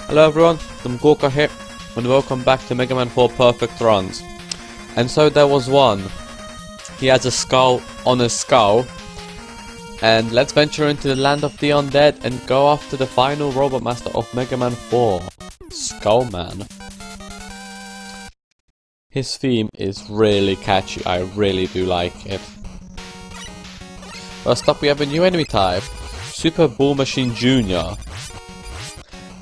Hello everyone, I'm Gorka here, and welcome back to Mega Man 4 Perfect Runs. And so there was one. He has a skull on his skull. And let's venture into the land of the undead and go after the final Robot Master of Mega Man 4, Skullman. His theme is really catchy, I really do like it. First up we have a new enemy type, Super Ball Machine Jr.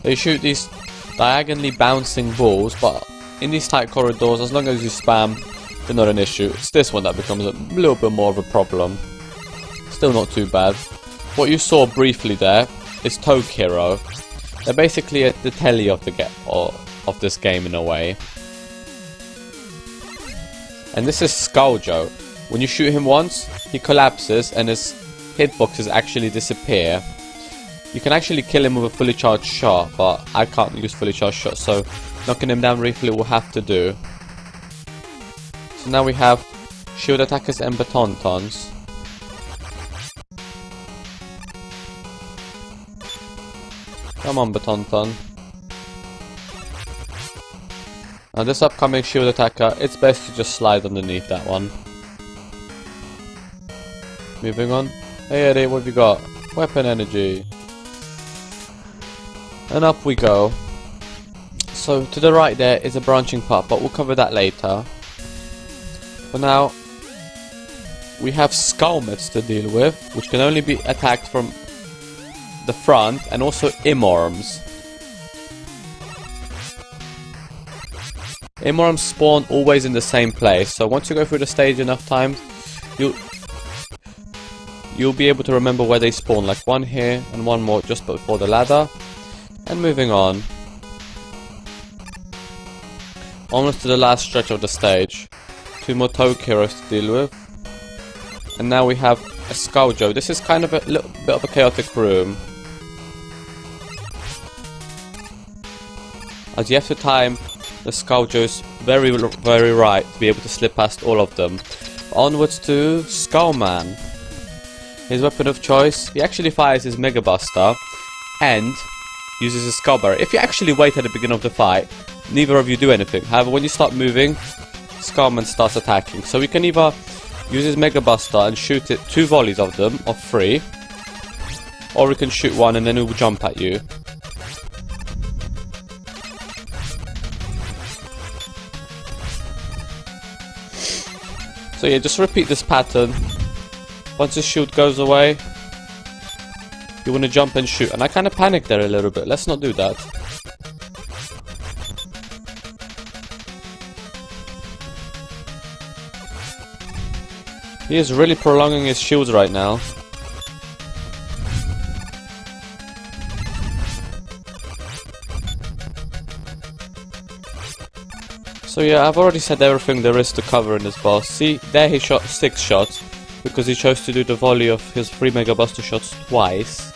They shoot these diagonally bouncing balls, but in these tight corridors, as long as you spam, they're not an issue. It's this one that becomes a little bit more of a problem. Still not too bad. What you saw briefly there is Toad Hero. They're basically the telly of of this game in a way. And this is Skulljo. When you shoot him once, he collapses and his hitboxes actually disappear. You can actually kill him with a fully charged shot, but I can't use fully charged shots, so knocking him down briefly will have to do. So now we have shield attackers and baton tons. Come on, baton ton. Now this upcoming shield attacker, it's best to just slide underneath that one. Moving on. Hey Eddie, what have you got? Weapon energy. And up we go. So to the right there is a branching path, but we'll cover that later. For now, we have Skullmets to deal with, which can only be attacked from the front, and also Imorms. Imorms spawn always in the same place, so once you go through the stage enough times, you'll be able to remember where they spawn, like one here and one more just before the ladder. And moving on, almost to the last stretch of the stage. Two more Toad Heroes to deal with. And now we have a Skulljo. This is kind of a little bit of a chaotic room, as you have to time the Skulljos very right to be able to slip past all of them. Onwards to Skullman. His weapon of choice, he actually fires his Mega Buster and uses his Skull Barrier. If you actually wait at the beginning of the fight, neither of you do anything. However, when you start moving, Skullman starts attacking. So we can either use his Mega Buster and shoot it 2 volleys of them, or 3, or we can shoot one and then it will jump at you. So yeah, just repeat this pattern. Once his shield goes away, you want to jump and shoot. And I kind of panicked there a little bit. Let's not do that. He is really prolonging his shields right now. So yeah, I've already said everything there is to cover in this boss. See, there he shot 6 shots, because he chose to do the volley of his 3 Mega Buster shots twice.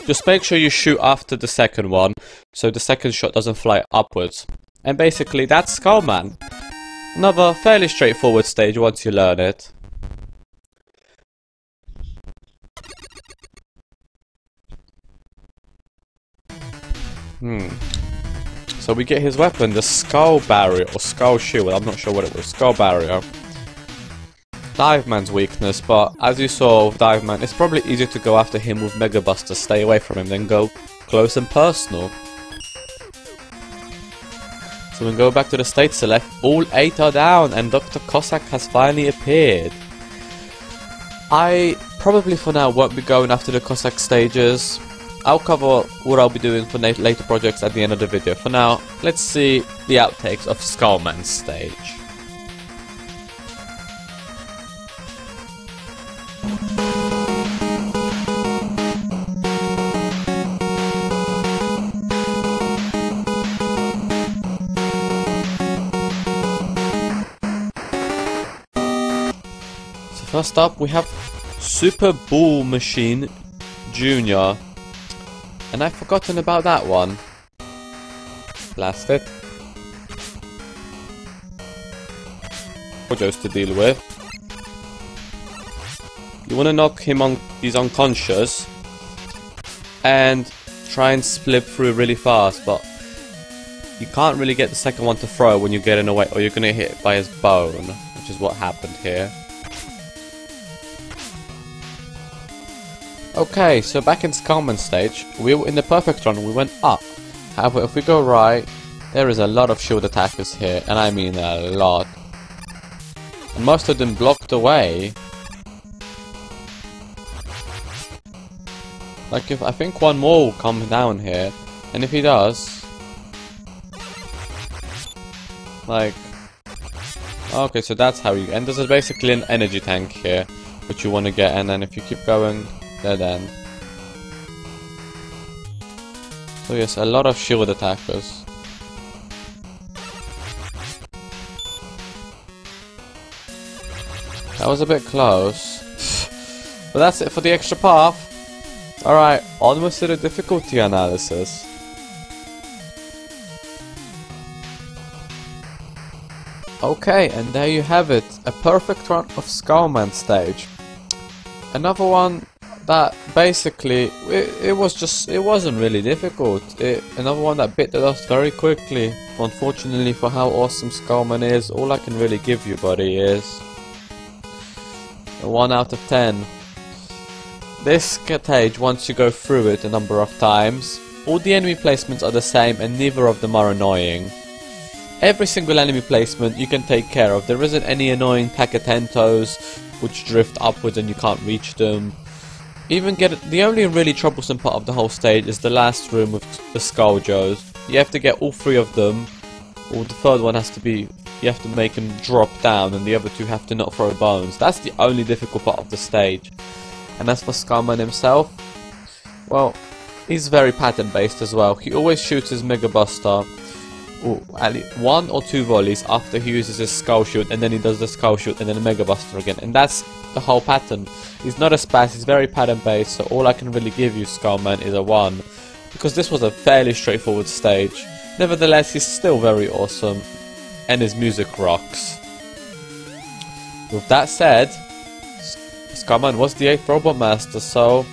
Just make sure you shoot after the second one, so the second shot doesn't fly upwards. And basically that's Skullman. Another fairly straightforward stage once you learn it. So we get his weapon, the Skull Barrier, or Skull Shield, I'm not sure what it was, Skull Barrier. Dive Man's weakness, but as you saw with Dive Man, it's probably easier to go after him with Mega Buster, stay away from him, than go close and personal. So we go back to the stage select, all 8 are down, and Dr. Cossack has finally appeared. I probably for now won't be going after the Cossack stages. I'll cover what I'll be doing for later projects at the end of the video. For now, let's see the outtakes of Skullman's stage. So first up we have Super Ball Machine Jr. And I've forgotten about that one. Blast it. Just to deal with. You want to knock him on, he's unconscious. and try and slip through really fast, but you can't really get the second one to throw when you get in the way, or you're gonna hit by his bone, which is what happened here. Okay, so back in Skullman stage, we were in the perfect run, we went up. However, if we go right, there is a lot of shield attackers here, and I mean a lot. And most of them blocked away. Like, if I think one more will come down here, and if he does, like, okay, so that's how you, and there's basically an energy tank here, which you want to get, and then if you keep going, dead end. So yes, a lot of shield attackers. That was a bit close. But that's it for the extra path. Alright, onwards to the difficulty analysis. Okay, and there you have it. A perfect run of Skullman stage. Another one that basically, it wasn't really difficult. Another one that bit the dust very quickly. Unfortunately for how awesome Skullman is, all I can really give you, buddy, is a 1 out of 10. This stage, once you go through it a number of times, all the enemy placements are the same and neither of them are annoying. Every single enemy placement you can take care of. There isn't any annoying Packetentos which drift upwards and you can't reach them. The only really troublesome part of the whole stage is the last room with the Skulljoes. You have to get all 3 of them, or the third one has to be, you have to make them drop down and the other 2 have to not throw bones. That's the only difficult part of the stage. And as for Skullman himself, well, he's very pattern based as well. He always shoots his Mega Buster, at least 1 or 2 volleys after he uses his Skull Shoot, and then he does the Skull Shoot and then a Mega Buster again. And that's the whole pattern. He's not a spaz, he's very pattern based, so all I can really give you, Skullman, is a 1. Because this was a fairly straightforward stage. Nevertheless, he's still very awesome, and his music rocks. With that said, Skullman was the 8th Robot Master, so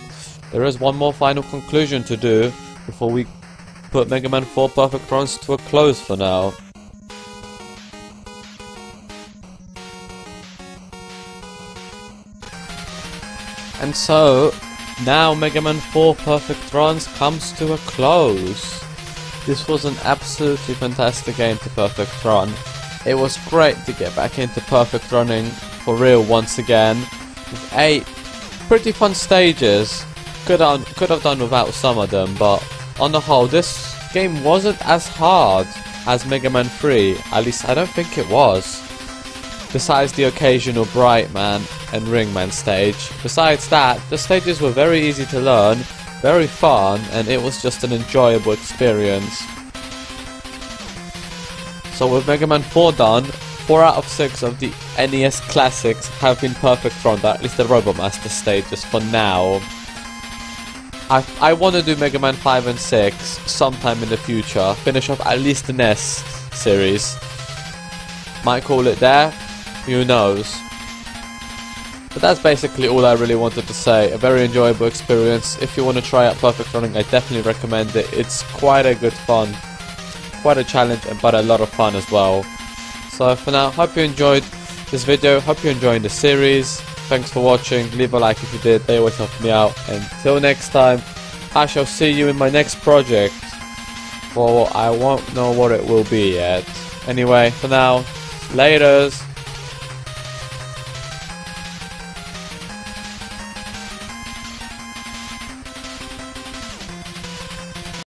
there is one more final conclusion to do before we put Mega Man 4 Perfect Runs to a close for now. And so, now Mega Man 4 Perfect Runs comes to a close. This was an absolutely fantastic game to Perfect Run. It was great to get back into Perfect Running for real once again. With 8 pretty fun stages. Could have done without some of them, but on the whole, this game wasn't as hard as Mega Man 3. At least I don't think it was. Besides the occasional Bright Man and Ring Man stage. Besides that, the stages were very easy to learn, very fun, and it was just an enjoyable experience. So with Mega Man 4 done, 4 out of 6 of the NES classics have been perfect run, at least the Robot Master stages for now. I want to do Mega Man 5 and 6 sometime in the future, finish off at least the NES series. Might call it there, who knows. But that's basically all I really wanted to say. A very enjoyable experience. If you want to try out Perfect Running, I definitely recommend it. It's quite a good fun, quite a challenge, but a lot of fun as well. So for now, hope you enjoyed this video, hope you're enjoying the series. Thanks for watching, leave a like if you did, they always help me out. Until next time, I shall see you in my next project. For I won't know what it will be yet. Anyway, for now, laters.